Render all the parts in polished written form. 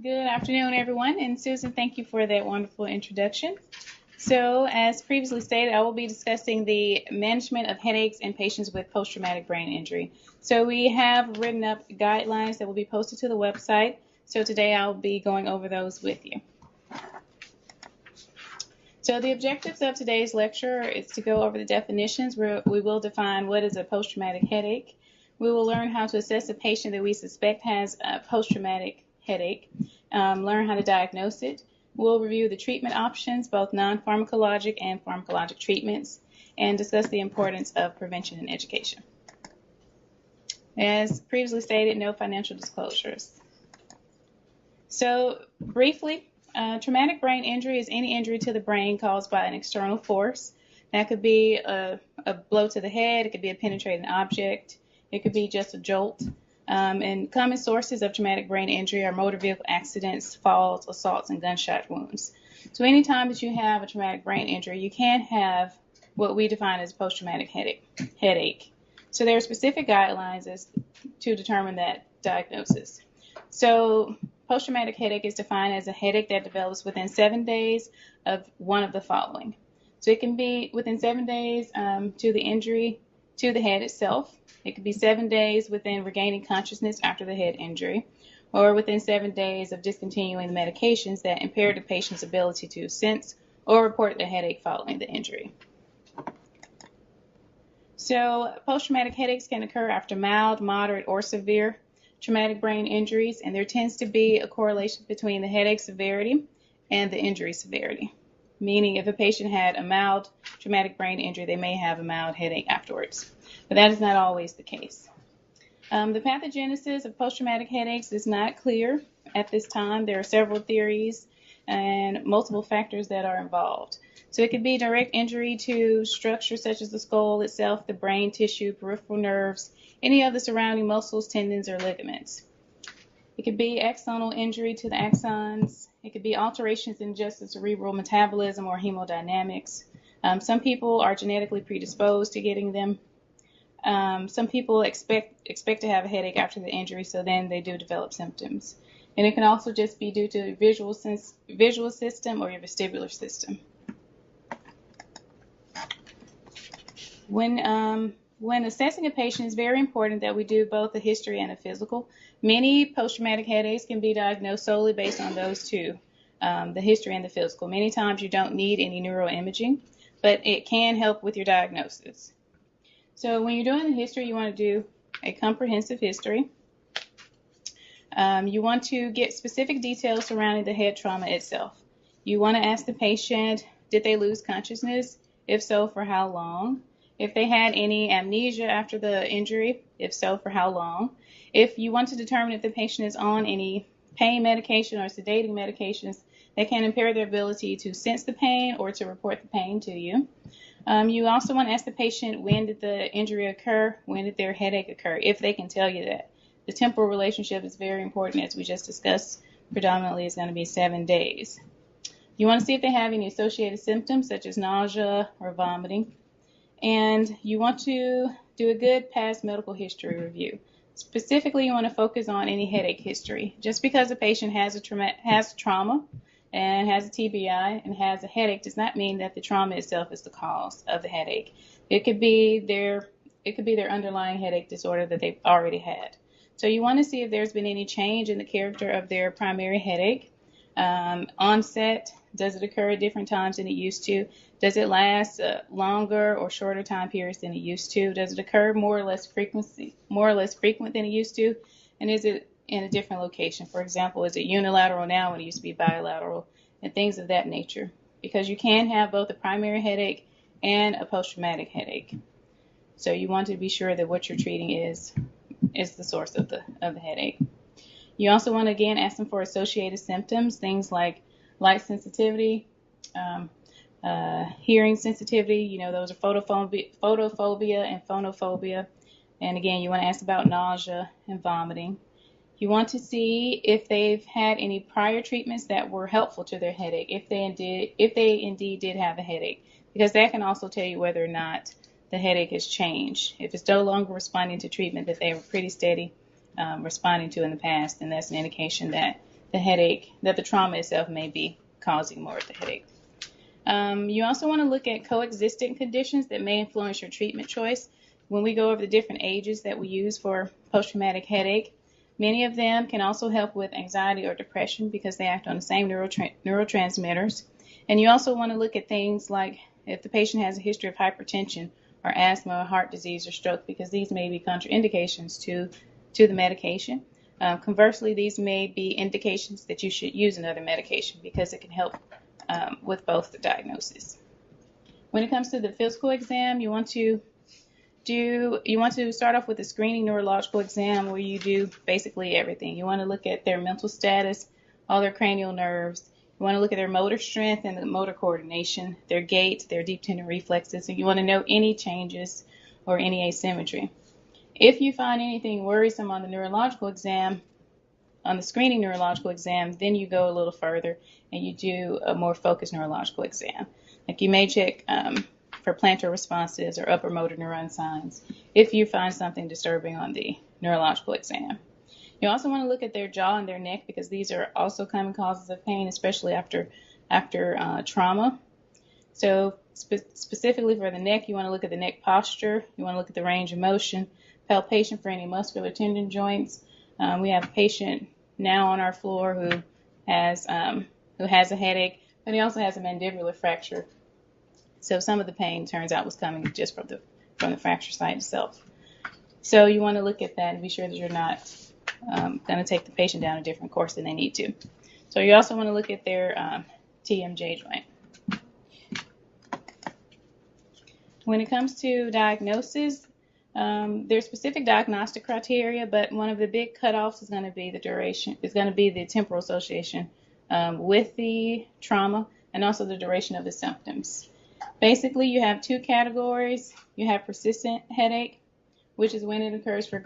Good afternoon, everyone. And Susan, thank you for that wonderful introduction. So, as previously stated, I will be discussing the management of headaches in patients with post-traumatic brain injury. So, we have written up guidelines that will be posted to the website. So, today I'll be going over those with you. So, the objectives of today's lecture is to go over the definitions. We will define what is a post-traumatic headache. We will learn how to assess a patient that we suspect has a post-traumatic headache, learn how to diagnose it. We'll review the treatment options, both non-pharmacologic and pharmacologic treatments, and discuss the importance of prevention and education. As previously stated, no financial disclosures. So briefly, traumatic brain injury is any injury to the brain caused by an external force. That could be a blow to the head, it could be a penetrating object, it could be just a jolt. And common sources of traumatic brain injury are motor vehicle accidents, falls, assaults, and gunshot wounds. So anytime that you have a traumatic brain injury, you can have what we define as post-traumatic headache. So there are specific guidelines to determine that diagnosis. So post-traumatic headache is defined as a headache that develops within 7 days of one of the following. So it can be within 7 days to the injury to the head itself. It could be 7 days within regaining consciousness after the head injury, or within 7 days of discontinuing the medications that impair the patient's ability to sense or report the headache following the injury. So post-traumatic headaches can occur after mild, moderate, or severe traumatic brain injuries, and there tends to be a correlation between the headache severity and the injury severity. Meaning if a patient had a mild traumatic brain injury, they may have a mild headache afterwards. But that is not always the case. The pathogenesis of post-traumatic headaches is not clear at this time. There are several theories and multiple factors that are involved. So it could be direct injury to structures such as the skull itself, the brain tissue, peripheral nerves, any of the surrounding muscles, tendons, or ligaments. It could be axonal injury to the axons. It could be alterations in just the cerebral metabolism or hemodynamics. Some people are genetically predisposed to getting them. Some people expect to have a headache after the injury, so then they do develop symptoms. And it can also just be due to the visual system or your vestibular system. When assessing a patient, it's very important that we do both a history and a physical. Many post-traumatic headaches can be diagnosed solely based on those two, the history and the physical. Many times you don't need any neuroimaging, but it can help with your diagnosis. So when you're doing the history, you want to do a comprehensive history. You want to get specific details surrounding the head trauma itself. You want to ask the patient, did they lose consciousness? If so, for how long? If they had any amnesia after the injury, if so, for how long? If you want to determine if the patient is on any pain medication or sedating medications that can impair their ability to sense the pain or to report the pain to you. You also want to ask the patient, when did the injury occur? When did their headache occur? If they can tell you that. The temporal relationship is very important, as we just discussed. Predominantly, it's going to be 7 days. You want to see if they have any associated symptoms, such as nausea or vomiting. And you want to do a good past medical history review. Specifically, you want to focus on any headache history. Just because a patient has trauma and has a TBI and has a headache does not mean that the trauma itself is the cause of the headache. It could be their underlying headache disorder that they've already had. So you want to see if there's been any change in the character of their primary headache. Onset, does it occur at different times than it used to? Does it last longer or shorter time periods than it used to? Does it occur more or less frequent than it used to? And is it in a different location? For example, is it unilateral now when it used to be bilateral? And things of that nature. Because you can have both a primary headache and a post-traumatic headache. So you want to be sure that what you're treating is the source of the headache. You also want to, again, ask them for associated symptoms, things like light sensitivity, hearing sensitivity. Those are photophobia and phonophobia. And again, you want to ask about nausea and vomiting. You want to see if they've had any prior treatments that were helpful to their headache, if they indeed did have a headache, because that can also tell you whether or not the headache has changed. If it's no longer responding to treatment that they were pretty steady responding to in the past, then that's an indication that the headache, that the trauma itself may be causing more of the headache. You also want to look at coexistent conditions that may influence your treatment choice. When we go over the different ages that we use for post-traumatic headache, many of them can also help with anxiety or depression because they act on the same neurotransmitters. And you also want to look at things like if the patient has a history of hypertension or asthma or heart disease or stroke, because these may be contraindications to the medication. Conversely, these may be indications that you should use another medication because it can help with both the diagnosis. When it comes to the physical exam, you want to start off with a screening neurological exam where you do basically everything. You want to look at their mental status, all their cranial nerves. You want to look at their motor strength and the motor coordination, their gait, their deep tendon reflexes, and you want to know any changes or any asymmetry. If you find anything worrisome on the neurological exam, on the screening neurological exam, then you go a little further and you do a more focused neurological exam. Like you may check for plantar responses or upper motor neuron signs if you find something disturbing on the neurological exam. You also want to look at their jaw and their neck because these are also common causes of pain, especially after trauma. So specifically for the neck, you want to look at the neck posture. You want to look at the range of motion, palpation for any muscular tendon joints. We have a patient now on our floor who has a headache, but he also has a mandibular fracture. So some of the pain turns out was coming just from the fracture site itself. So you want to look at that and be sure that you're not going to take the patient down a different course than they need to. So you also want to look at their TMJ joint. When it comes to diagnosis, there's specific diagnostic criteria, but one of the big cutoffs is going to be the duration, is going to be the temporal association with the trauma and also the duration of the symptoms. Basically, you have two categories. You have persistent headache, which is when it occurs for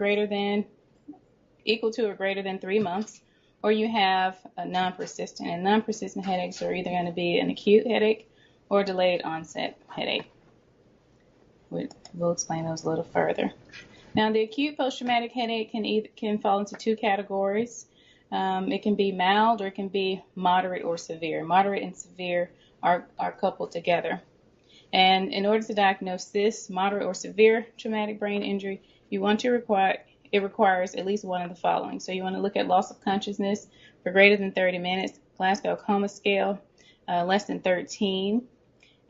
equal to or greater than 3 months, or you have a non-persistent. And non-persistent headaches are either going to be an acute headache or delayed onset headache. We'll explain those a little further. Now, the acute post-traumatic headache can fall into two categories. It can be mild or it can be moderate or severe. Moderate and severe are coupled together. And in order to diagnose this moderate or severe traumatic brain injury, it requires at least one of the following. So you want to look at loss of consciousness for greater than 30 minutes, Glasgow Coma Scale, less than 13.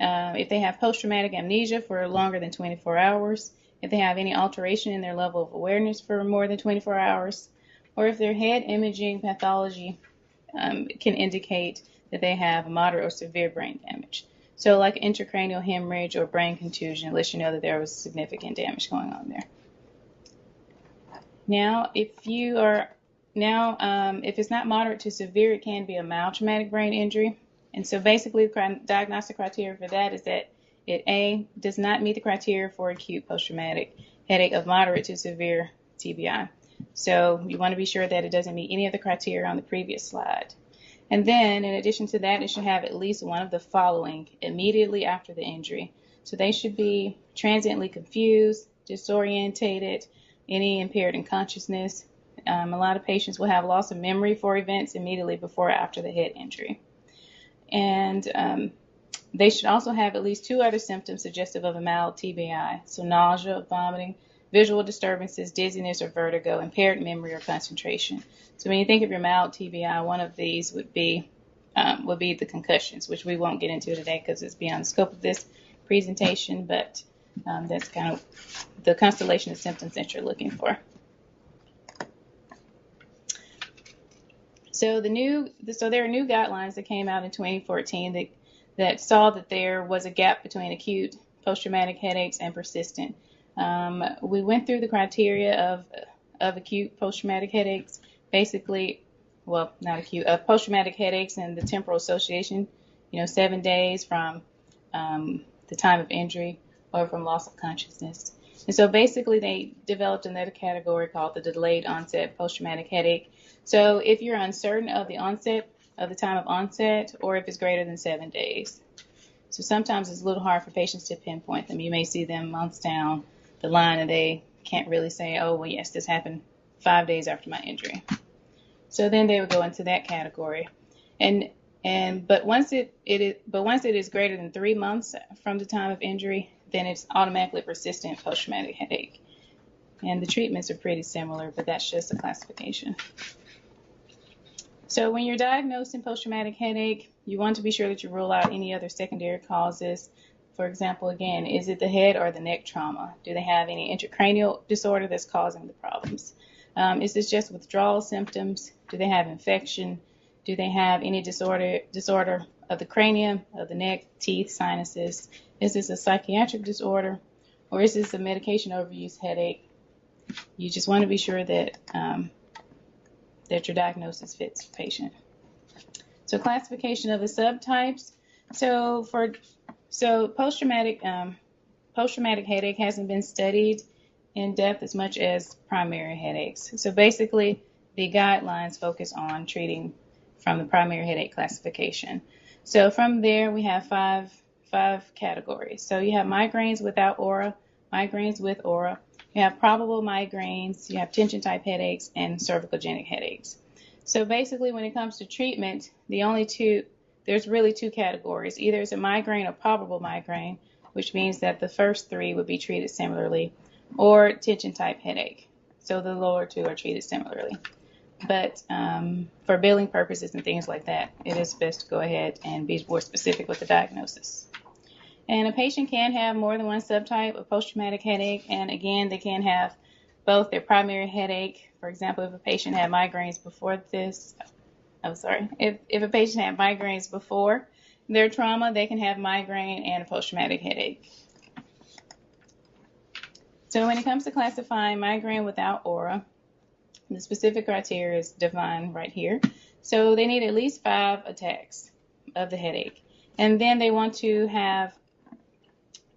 If they have post-traumatic amnesia for longer than 24 hours, if they have any alteration in their level of awareness for more than 24 hours, or if their head imaging pathology can indicate that they have moderate or severe brain damage. So like intracranial hemorrhage or brain contusion lets you know that there was significant damage going on there. Now, if it's not moderate to severe, it can be a mild traumatic brain injury. And so basically the diagnostic criteria for that is that it does not meet the criteria for acute post-traumatic headache of moderate to severe TBI. So you want to be sure that it doesn't meet any of the criteria on the previous slide. And then in addition to that, it should have at least one of the following immediately after the injury. So they should be transiently confused, disorientated, any impaired in consciousness. A lot of patients will have loss of memory for events immediately before or after the head injury. And they should also have at least two other symptoms suggestive of a mild TBI. So nausea, vomiting, visual disturbances, dizziness or vertigo, impaired memory or concentration. So when you think of your mild TBI, one of these would be the concussions, which we won't get into today because it's beyond the scope of this presentation, but that's kind of the constellation of symptoms that you're looking for. So there are new guidelines that came out in 2014 that saw that there was a gap between acute post-traumatic headaches and persistent. We went through the criteria of acute post-traumatic headaches, basically, well, not acute, post-traumatic headaches and the temporal association, 7 days from the time of injury or from loss of consciousness. And so basically they developed another category called the delayed onset post-traumatic headache. So if you're uncertain of the time of onset, or if it's greater than 7 days. So sometimes it's a little hard for patients to pinpoint them. You may see them months down the line and they can't really say, oh, well, yes, this happened 5 days after my injury. So then they would go into that category. But once it is greater than 3 months from the time of injury, then it's automatically persistent post-traumatic headache. And the treatments are pretty similar, but that's just a classification. So when you're diagnosed in post-traumatic headache, you want to be sure that you rule out any other secondary causes. For example, again, is it the head or the neck trauma? Do they have any intracranial disorder that's causing the problems? Is this just withdrawal symptoms? Do they have infection? Do they have any disorder of the cranium, of the neck, teeth, sinuses? Is this a psychiatric disorder? Or is this a medication overuse headache? You just want to be sure that that your diagnosis fits the patient. So classification of the subtypes. So post-traumatic headache hasn't been studied in depth as much as primary headaches. So basically, the guidelines focus on treating from the primary headache classification. So from there, we have five categories. So you have migraines without aura, migraines with aura. You have probable migraines, you have tension-type headaches, and cervicogenic headaches. So basically, when it comes to treatment, there's really two categories. Either it's a migraine or probable migraine, which means that the first three would be treated similarly, or tension-type headache. So the lower two are treated similarly. But for billing purposes and things like that, it is best to go ahead and be more specific with the diagnosis. And a patient can have more than one subtype of post-traumatic headache, and again, they can have both their primary headache. For example, if a patient had migraines before if a patient had migraines before their trauma, they can have migraine and a post-traumatic headache. So when it comes to classifying migraine without aura, the specific criteria is defined right here. So they need at least 5 attacks of the headache. And then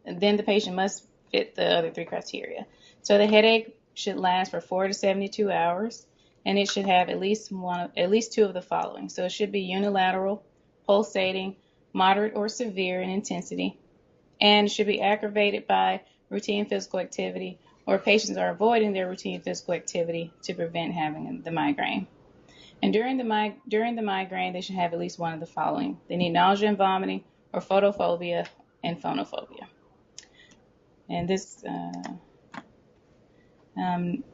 then the patient must fit the other 3 criteria. So the headache should last for 4 to 72 hours, and it should have at least 2 of the following. So it should be unilateral, pulsating, moderate or severe in intensity, and should be aggravated by routine physical activity, or patients are avoiding their routine physical activity to prevent having the migraine. And during the migraine, they should have at least one of the following. They need nausea and vomiting, or photophobia and phonophobia. And this,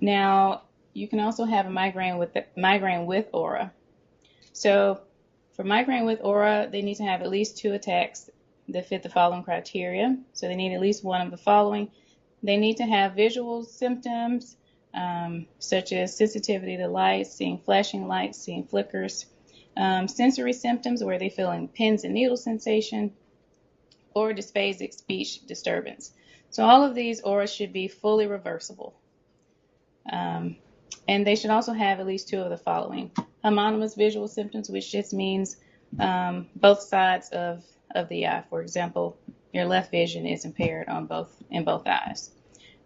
now you can also have a migraine with aura. So for migraine with aura, they need to have at least 2 attacks that fit the following criteria. So they need at least one of the following. They need to have visual symptoms, such as sensitivity to light, seeing flashing lights, seeing flickers, sensory symptoms where they're feeling pins and needle sensation, or dysphasic speech disturbance. So all of these auras should be fully reversible. And they should also have at least 2 of the following. Homonymous visual symptoms, which just means both sides of the eye. For example, your left vision is impaired in both eyes.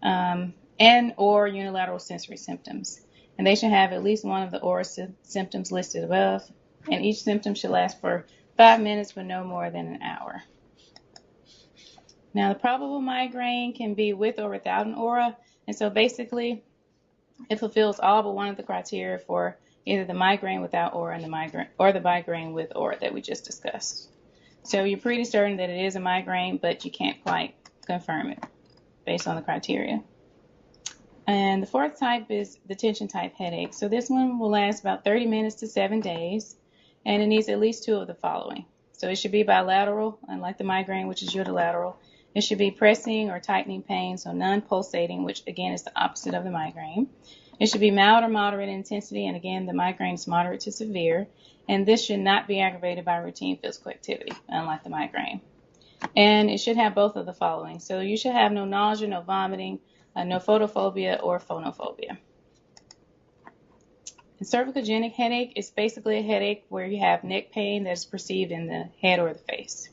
And or unilateral sensory symptoms. And they should have at least one of the aura symptoms listed above. And each symptom should last for 5 minutes but no more than an hour. Now, the probable migraine can be with or without an aura. And so basically, it fulfills all but one of the criteria for either the migraine without aura and the migraine with aura that we just discussed. So you're pretty certain that it is a migraine, but you can't quite confirm it based on the criteria. And the 4th type is the tension-type headache. So this one will last about 30 minutes to 7 days, and it needs at least 2 of the following. So it should be bilateral, unlike the migraine, which is unilateral. It should be pressing or tightening pain, so non-pulsating, which again is the opposite of the migraine. It should be mild or moderate intensity, and again, the migraine is moderate to severe. And this should not be aggravated by routine physical activity, unlike the migraine. And it should have both of the following. So you should have no nausea, no vomiting, no photophobia or phonophobia. And cervicogenic headache is basically a headache where you have neck pain that is perceived in the head or the face.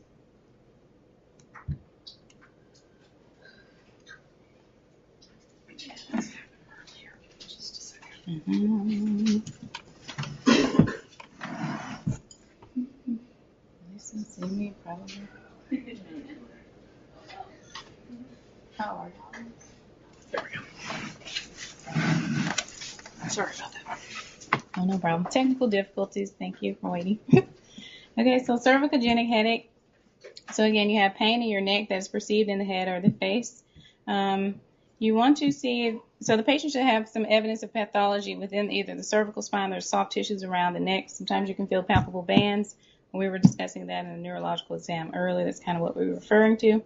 See me probably. How are you? There we go. Sorry about that. Oh, no problem. Technical difficulties. Thank you for waiting. Okay, so cervicogenic headache. So again, you have pain in your neck that's perceived in the head or the face. You want to see, so the patient should have some evidence of pathology within either the cervical spine or soft tissues around the neck. Sometimes you can feel palpable bands. We were discussing that in a neurological exam earlier. That's kind of what we were referring to.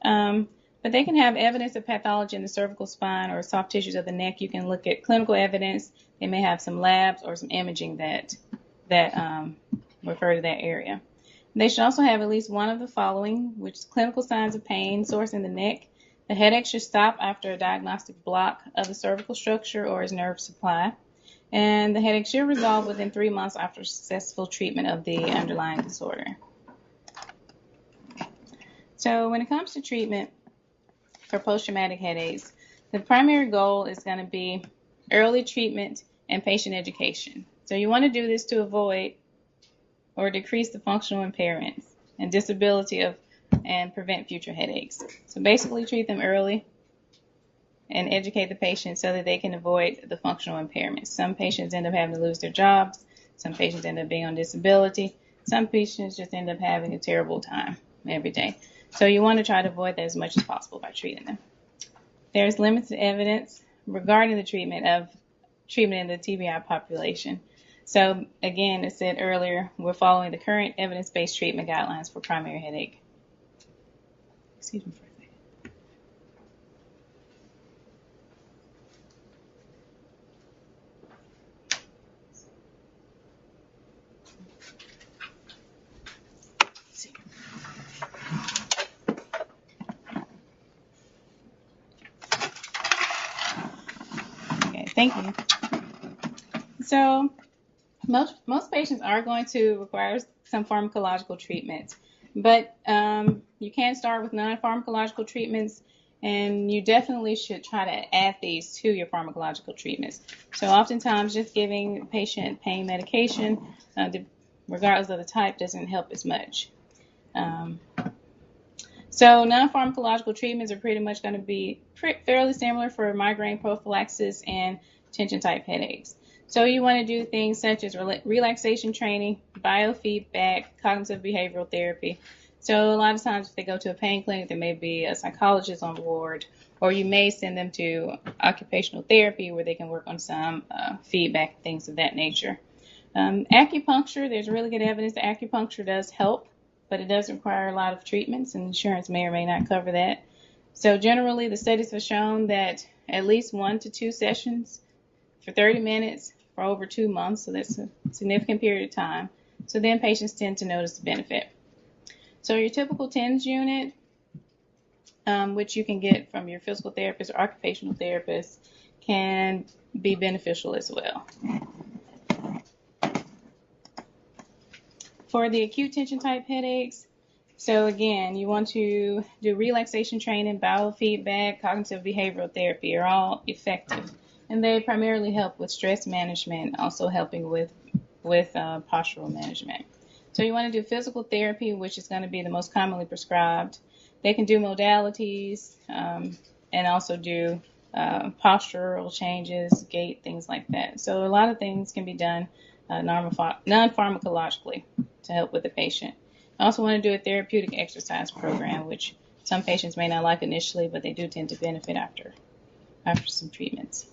But they can have evidence of pathology in the cervical spine or soft tissues of the neck. You can look at clinical evidence. They may have some labs or some imaging that refer to that area. They should also have at least one of the following, which is clinical signs of pain, source in the neck. The headache should stop after a diagnostic block of the cervical structure or its nerve supply. And the headache should resolve within 3 months after successful treatment of the underlying disorder. So when it comes to treatment for post-traumatic headaches, the primary goal is going to be early treatment and patient education. So you want to do this to avoid or decrease the functional impairments and disability and prevent future headaches. So basically treat them early and educate the patient so that they can avoid the functional impairments. Some patients end up having to lose their jobs. Some patients end up being on disability. Some patients just end up having a terrible time every day. So you want to try to avoid that as much as possible by treating them. There's limited evidence regarding the treatment in the TBI population. So again, as said earlier, we're following the current evidence-based treatment guidelines for primary headache. Excuse me for a second. Okay, thank you. So most patients are going to require some pharmacological treatments, but you can start with non-pharmacological treatments, and you definitely should try to add these to your pharmacological treatments. So oftentimes just giving patient pain medication, regardless of the type, doesn't help as much. So non-pharmacological treatments are pretty much going to be fairly similar for migraine prophylaxis and tension-type headaches. So you want to do things such as relaxation training, biofeedback, cognitive behavioral therapy. So a lot of times if they go to a pain clinic, there may be a psychologist on board, or you may send them to occupational therapy where they can work on some feedback, things of that nature. Acupuncture, there's really good evidence that acupuncture does help, but it does require a lot of treatments, and insurance may or may not cover that. So generally, the studies have shown that at least 1 to 2 sessions for 30 minutes for over 2 months, so that's a significant period of time. So then patients tend to notice the benefit. So your typical TENS unit, which you can get from your physical therapist or occupational therapist, can be beneficial as well. For the acute tension type headaches, so again, you want to do relaxation training, biofeedback, cognitive behavioral therapy are all effective. And they primarily help with stress management, also helping with postural management. So you want to do physical therapy, which is going to be the most commonly prescribed. They can do modalities and also do postural changes, gait, things like that. So a lot of things can be done non-pharmacologically to help with the patient. I also want to do a therapeutic exercise program, which some patients may not like initially, but they do tend to benefit after some treatments.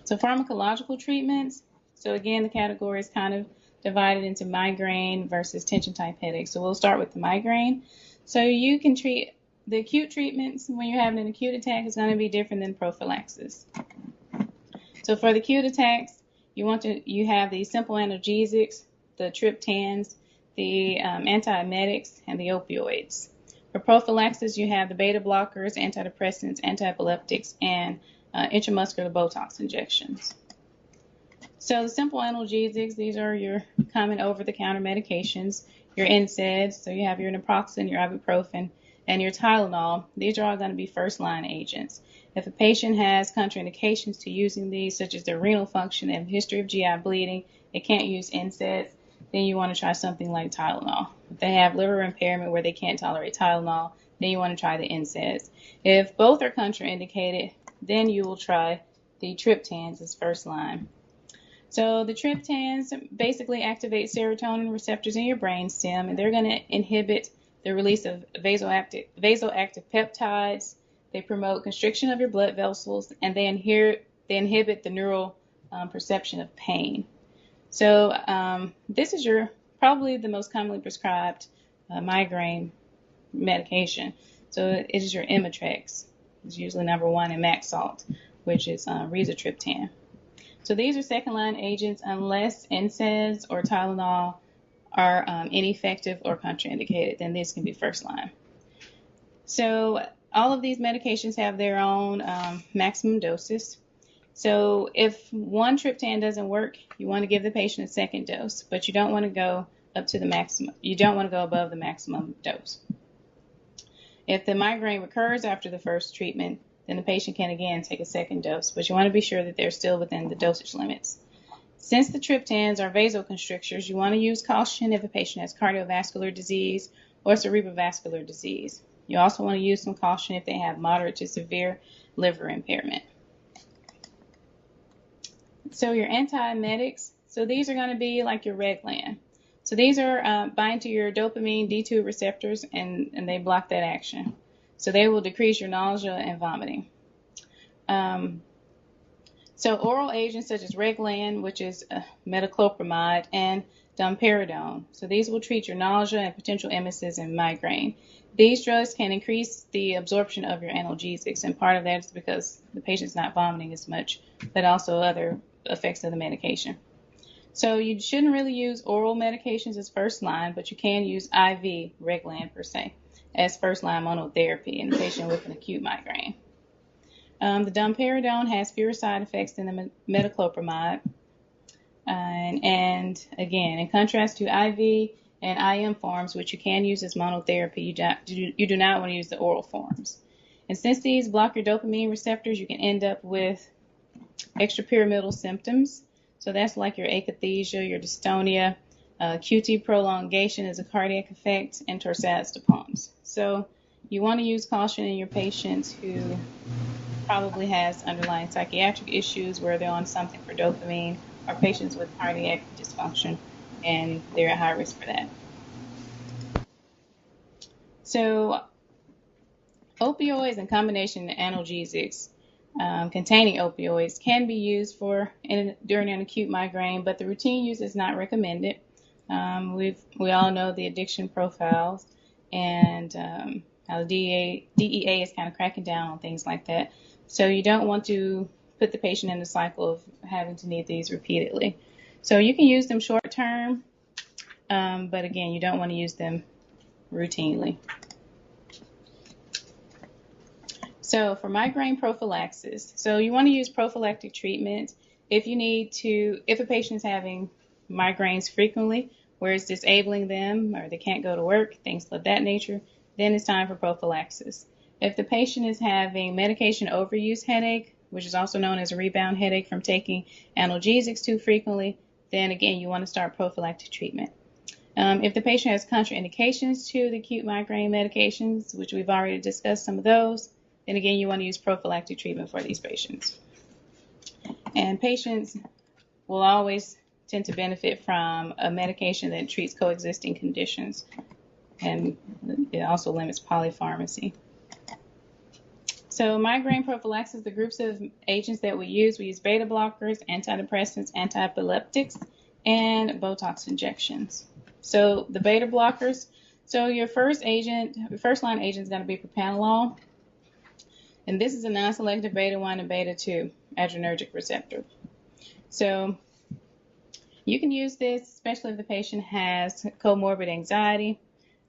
So pharmacological treatments, so again, the category is kind of divided into migraine versus tension type headache. So we'll start with the migraine. So you can treat the acute treatments when you're having an acute attack is going to be different than prophylaxis. So for the acute attacks, you have the simple analgesics, the triptans, the antiemetics, and the opioids. For prophylaxis, you have the beta blockers, antidepressants, antiepileptics, and intramuscular Botox injections. So the simple analgesics, these are your common over-the-counter medications, your NSAIDs, so you have your naproxen, your ibuprofen, and your Tylenol. These are all going to be first-line agents. If a patient has contraindications to using these, such as their renal function and history of GI bleeding, they can't use NSAIDs, then you want to try something like Tylenol. If they have liver impairment where they can't tolerate Tylenol, then you want to try the NSAIDs. If both are contraindicated, then you will try the triptans as first line. So the triptans basically activate serotonin receptors in your brainstem, and they're going to inhibit the release of vasoactive peptides. They promote constriction of your blood vessels, and they inhibit the neural perception of pain. So this is probably the most commonly prescribed migraine medication. So it is your Imitrex. It's usually number 1 in Maxalt, which is rizatriptan. So these are second-line agents unless NSAIDs or Tylenol are ineffective or contraindicated. Then this can be first line. So all of these medications have their own maximum doses. So if one triptan doesn't work, you want to give the patient a second dose, but you don't want to go up to the maximum. You don't want to go above the maximum dose. If the migraine recurs after the first treatment, then the patient can again take a second dose, but you want to be sure that they're still within the dosage limits. Since the triptans are vasoconstrictors, you want to use caution if a patient has cardiovascular disease or cerebrovascular disease. You also want to use some caution if they have moderate to severe liver impairment. So your antiemetics, so these are going to be like your Reglan. So these are bind to your dopamine D2 receptors, and they block that action. So they will decrease your nausea and vomiting. So oral agents such as Reglan, which is metoclopramide, and domperidone. So these will treat your nausea and potential emesis and migraine. These drugs can increase the absorption of your analgesics, and part of that is because the patient's not vomiting as much, but also other effects of the medication. So you shouldn't really use oral medications as first line, but you can use IV Reglan per se as first line monotherapy in a patient with an acute migraine. The domperidone has fewer side effects than the metoclopramide. And again, in contrast to IV and IM forms, which you can use as monotherapy, you do not want to use the oral forms. And since these block your dopamine receptors, you can end up with extrapyramidal symptoms. So that's like your akathisia, your dystonia, QT prolongation is a cardiac effect, and torsades de Pointes. So you want to use caution in your patients who probably has underlying psychiatric issues where they're on something for dopamine, or patients with cardiac dysfunction, and they're at high risk for that. So opioids and combination analgesics containing opioids can be used during an acute migraine, but the routine use is not recommended. We all know the addiction profiles and how the DEA is kind of cracking down on things like that. So you don't want to put the patient in the cycle of having to need these repeatedly. So you can use them short term, but again, you don't want to use them routinely. So for migraine prophylaxis, so you want to use prophylactic treatment if a patient is having migraines frequently, where it's disabling them or they can't go to work, things of that nature, then it's time for prophylaxis. If the patient is having medication overuse headache, which is also known as a rebound headache from taking analgesics too frequently, then again, you want to start prophylactic treatment. If the patient has contraindications to the acute migraine medications, which we've already discussed some of those, then again, you want to use prophylactic treatment for these patients. And patients will always tend to benefit from a medication that treats coexisting conditions, and it also limits polypharmacy. So migraine prophylaxis, the groups of agents that we use beta blockers, antidepressants, antiepileptics, and Botox injections. So the beta blockers, so your first line agent is going to be propranolol. And this is a non-selective beta-1 and beta-2 adrenergic receptor. So you can use this, especially if the patient has comorbid anxiety.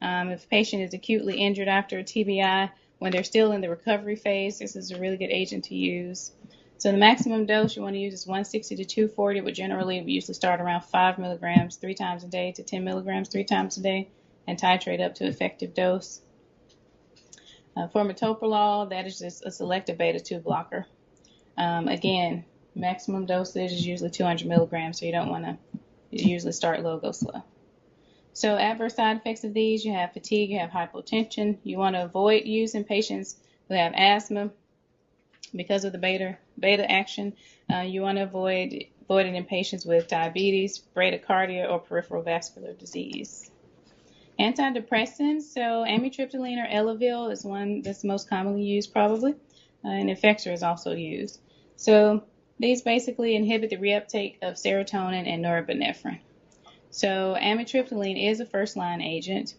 If the patient is acutely injured after a TBI, when they're still in the recovery phase, this is a really good agent to use. So the maximum dose you want to use is 160 to 240, but generally we usually start around 5 milligrams 3 times a day to 10 milligrams 3 times a day and titrate up to effective dose. For metoprolol, that is just a selective beta-2 blocker. Again, maximum dosage is usually 200 milligrams, so you don't want to usually start low, go slow. So adverse side effects of these, you have fatigue, you have hypotension. You want to avoid use in patients who have asthma because of the beta action. You want to avoid avoided in patients with diabetes, bradycardia, or peripheral vascular disease. Antidepressants, so amitriptyline or Elavil is one that's most commonly used probably, and Effexor is also used. So these basically inhibit the reuptake of serotonin and norepinephrine. So amitriptyline is a first-line agent.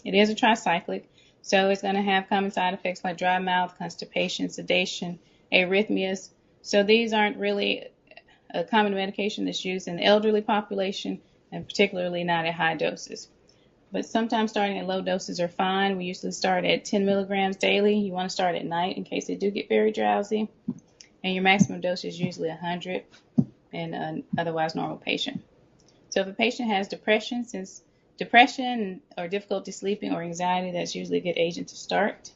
It is a tricyclic, so it's going to have common side effects like dry mouth, constipation, sedation, arrhythmias. So these aren't really a common medication that's used in the elderly population, and particularly not at high doses. But sometimes starting at low doses are fine. We usually start at 10 milligrams daily. You want to start at night in case they do get very drowsy. And your maximum dose is usually 100 in an otherwise normal patient. So if a patient has depression, since depression or difficulty sleeping or anxiety, that's usually a good agent to start.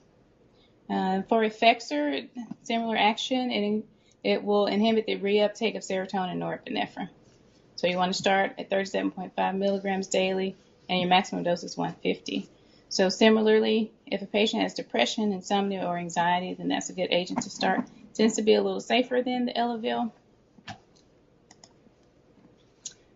For Effexor, similar action, it will inhibit the reuptake of serotonin and norepinephrine. So you want to start at 37.5 milligrams daily, and your maximum dose is 150. So similarly, if a patient has depression, insomnia, or anxiety, then that's a good agent to start. It tends to be a little safer than the Elavil.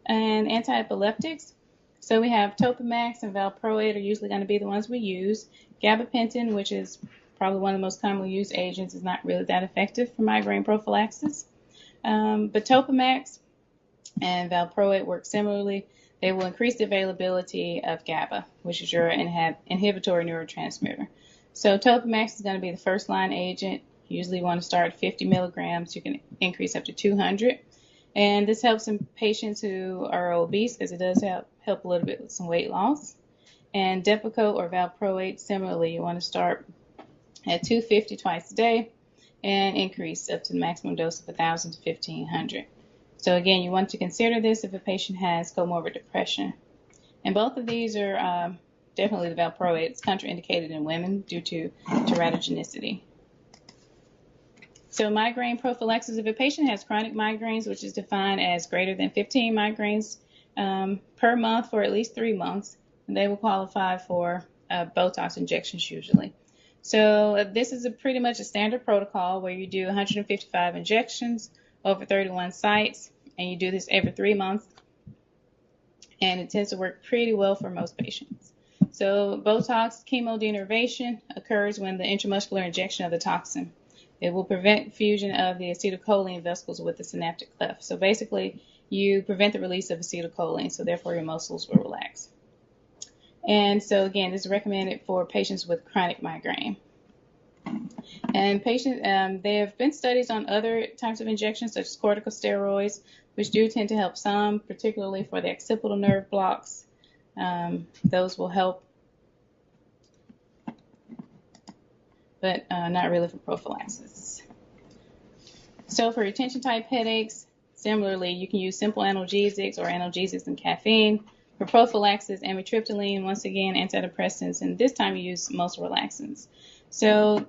And anti-epileptics. So we have Topamax and Valproate are usually going to be the ones we use. Gabapentin, which is probably one of the most commonly used agents, is not really that effective for migraine prophylaxis. But Topamax and Valproate work similarly. They will increase the availability of GABA, which is your inhibitory neurotransmitter. So Topamax is going to be the first line agent. Usually you want to start at 50 milligrams. You can increase up to 200. And this helps in patients who are obese because it does help a little bit with some weight loss. And Depakote or Valproate, similarly, you want to start at 250 twice a day and increase up to the maximum dose of 1,000 to 1,500. So again, you want to consider this if a patient has comorbid depression. And both of these are definitely the Valproate. It's contraindicated in women due to teratogenicity. So migraine prophylaxis, if a patient has chronic migraines, which is defined as greater than 15 migraines per month for at least 3 months, they will qualify for Botox injections usually. So this is pretty much a standard protocol where you do 155 injections over 31 sites, and you do this every 3 months, and it tends to work pretty well for most patients. So Botox chemodenervation occurs when the intramuscular injection of the toxin. It will prevent fusion of the acetylcholine vesicles with the synaptic cleft. So basically, you prevent the release of acetylcholine, so therefore your muscles will relax. And so again, this is recommended for patients with chronic migraine. And there have been studies on other types of injections, such as corticosteroids, which do tend to help some, particularly for the occipital nerve blocks. Those will help, but not really for prophylaxis. So for retention type headaches, similarly, you can use simple analgesics or analgesics and caffeine. For prophylaxis, amitriptyline, once again, antidepressants, and this time you use most relaxants. So,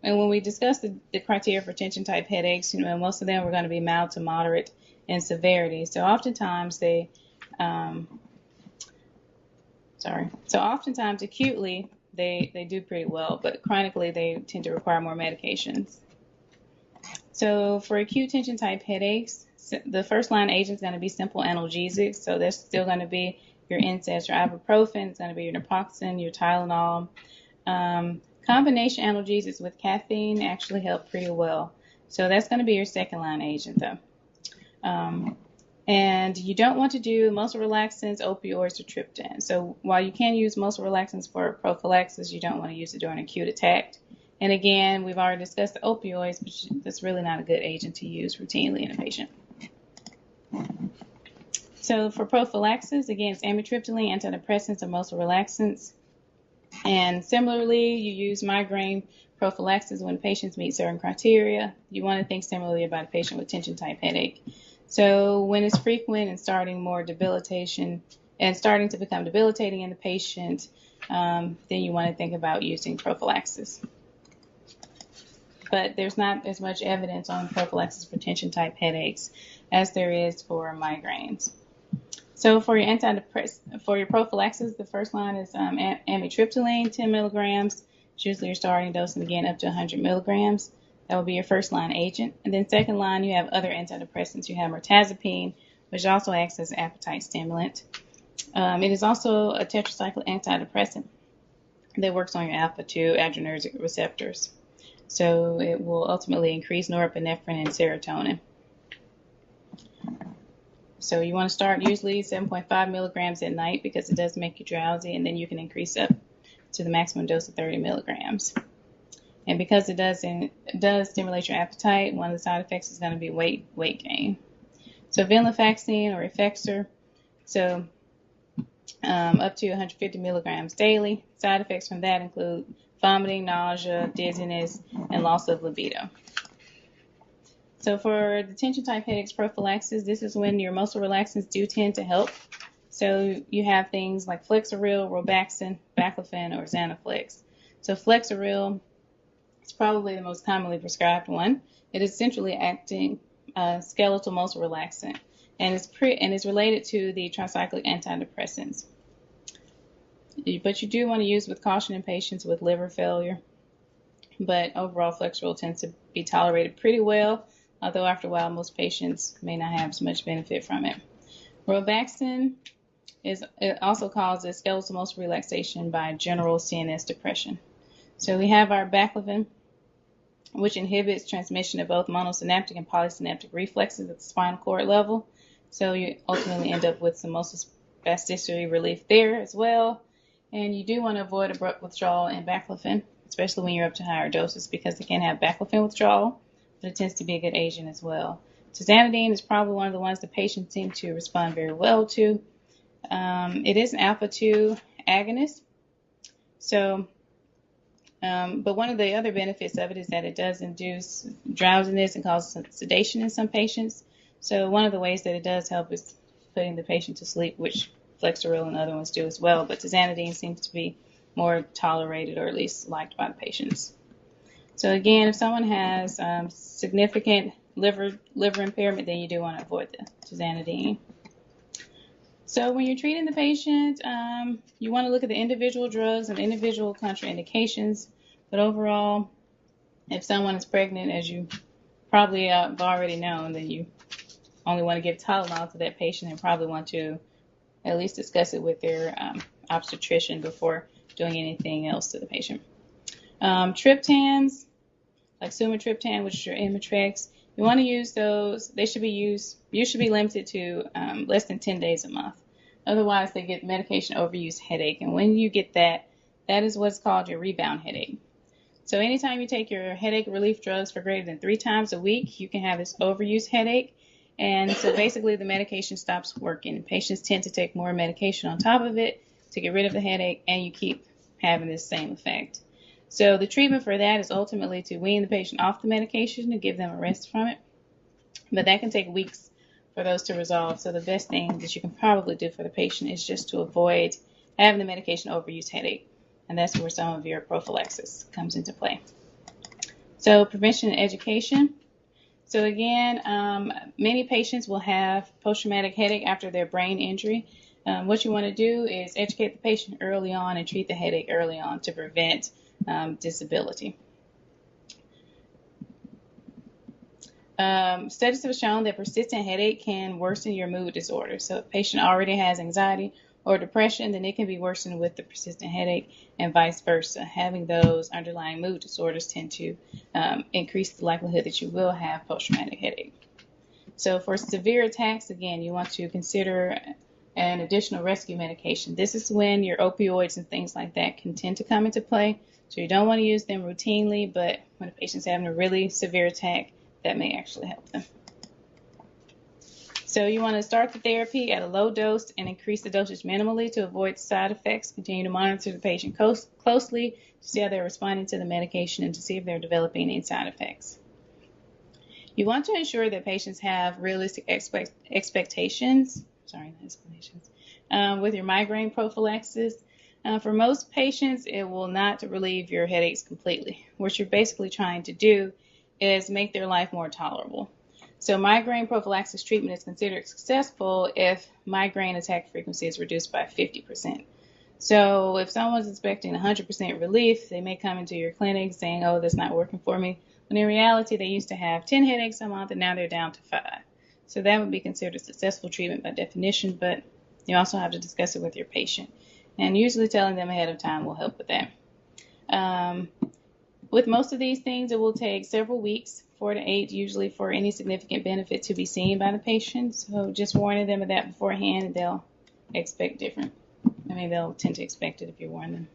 and when we discuss the criteria for tension type headaches, most of them are going to be mild to moderate in severity. So oftentimes acutely they do pretty well, but chronically they tend to require more medications. So for acute tension type headaches, the first line agent is going to be simple analgesics. So there's still going to be your NSAIDs, your ibuprofen, it's going to be your naproxen, your Tylenol. Combination analgesics with caffeine actually help pretty well. So that's going to be your second line agent though. And you don't want to do muscle relaxants, opioids, or triptan. So while you can use muscle relaxants for prophylaxis, you don't want to use it during acute attack. And again, we've already discussed the opioids, but that's really not a good agent to use routinely in a patient. So for prophylaxis, again, it's amitriptyline, antidepressants, and muscle relaxants. And similarly, you use migraine prophylaxis when patients meet certain criteria. You want to think similarly about a patient with tension type headache. So when it's frequent and starting to become debilitating in the patient, then you want to think about using prophylaxis. But there's not as much evidence on prophylaxis for tension type headaches as there is for migraines. So for your prophylaxis, the first line is amitriptyline, 10 milligrams. It's usually your starting dose, and again up to 100 milligrams. That will be your first line agent. And then second line, you have other antidepressants. You have mirtazapine, which also acts as an appetite stimulant. It is also a tetracycline antidepressant that works on your alpha-2 adrenergic receptors. So it will ultimately increase norepinephrine and serotonin. So you want to start usually 7.5 milligrams at night because it does make you drowsy, and then you can increase up to the maximum dose of 30 milligrams. And because it does stimulate your appetite, one of the side effects is going to be weight gain. So venlafaxine or Effexor, so up to 150 milligrams daily. Side effects from that include vomiting, nausea, dizziness, and loss of libido. So for the tension type headaches prophylaxis, this is when your muscle relaxants do tend to help. So you have things like Flexeril, Robaxin, Baclofen, or Xanaflex. So Flexeril is probably the most commonly prescribed one. It is centrally acting skeletal muscle relaxant, and is related to the tricyclic antidepressants. But you do want to use with caution in patients with liver failure. But overall, Flexeril tends to be tolerated pretty well, although after a while, most patients may not have so much benefit from it. Robaxin it also causes skeletal muscle relaxation by general CNS depression. So we have our Baclofen, which inhibits transmission of both monosynaptic and polysynaptic reflexes at the spinal cord level. So you ultimately end up with some muscle spasticity relief there as well. And you do want to avoid abrupt withdrawal in Baclofen, especially when you're up to higher doses, because they can have Baclofen withdrawal, but it tends to be a good agent as well. Tizanidine is probably one of the ones the patients seem to respond very well to. It is an alpha-2 agonist. So, but one of the other benefits of it is that it does induce drowsiness and causes sedation in some patients. So one of the ways that it does help is putting the patient to sleep, which Flexeril and other ones do as well. But Tizanidine seems to be more tolerated, or at least liked by the patients. So again, if someone has significant liver impairment, then you do want to avoid the Tizanidine. So when you're treating the patient, you want to look at the individual drugs and individual contraindications. But overall, if someone is pregnant, as you probably have already known, then you only want to give Tylenol to that patient and probably want to at least discuss it with their obstetrician before doing anything else to the patient. Triptans, like sumatriptan, which is your Imitrex, you want to use those. You should be limited to less than 10 days a month. Otherwise, they get medication overuse headache. And when you get that, that is what's called your rebound headache. So anytime you take your headache relief drugs for greater than 3 times a week, you can have this overuse headache. And so basically the medication stops working. Patients tend to take more medication on top of it to get rid of the headache, and you keep having this same effect. So the treatment for that is ultimately to wean the patient off the medication and give them a rest from it. But that can take weeks for those to resolve. So the best thing that you can probably do for the patient is just to avoid having the medication overuse headache. And that's where some of your prophylaxis comes into play. So prevention and education. So again, many patients will have post-traumatic headache after their brain injury. What you want to do is educate the patient early on and treat the headache early on to prevent disability. Studies have shown that persistent headache can worsen your mood disorder. So if a patient already has anxiety or depression, then it can be worsened with the persistent headache, and vice versa. Having those underlying mood disorders tend to increase the likelihood that you will have post-traumatic headache. So for severe attacks, again, you want to consider an additional rescue medication. This is when your opioids and things like that can tend to come into play. So you don't want to use them routinely, but when a patient's having a really severe attack, that may actually help them. So you want to start the therapy at a low dose and increase the dosage minimally to avoid side effects. Continue to monitor the patient closely to see how they're responding to the medication and to see if they're developing any side effects. You want to ensure that patients have realistic expectations with your migraine prophylaxis. For most patients, it will not relieve your headaches completely. What you're basically trying to do is make their life more tolerable. So migraine prophylaxis treatment is considered successful if migraine attack frequency is reduced by 50%. So if someone's expecting 100% relief, they may come into your clinic saying, oh, that's not working for me. when in reality they used to have 10 headaches a month and now they're down to 5. So that would be considered successful treatment by definition, but you also have to discuss it with your patient. And usually telling them ahead of time will help with that. With most of these things, it will take several weeks, 4 to 8 usually, for any significant benefit to be seen by the patient. So just warning them of that beforehand, they'll expect different. They'll tend to expect it if you warn them.